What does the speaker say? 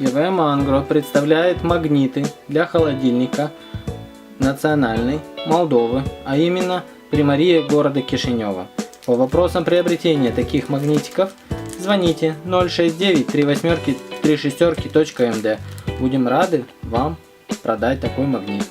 ЕВМ Ангро представляет магниты для холодильника национальной Молдовы, а именно Примария города Кишинева. По вопросам приобретения таких магнитиков звоните 069 38 36.md. Будем рады вам продать такой магнит.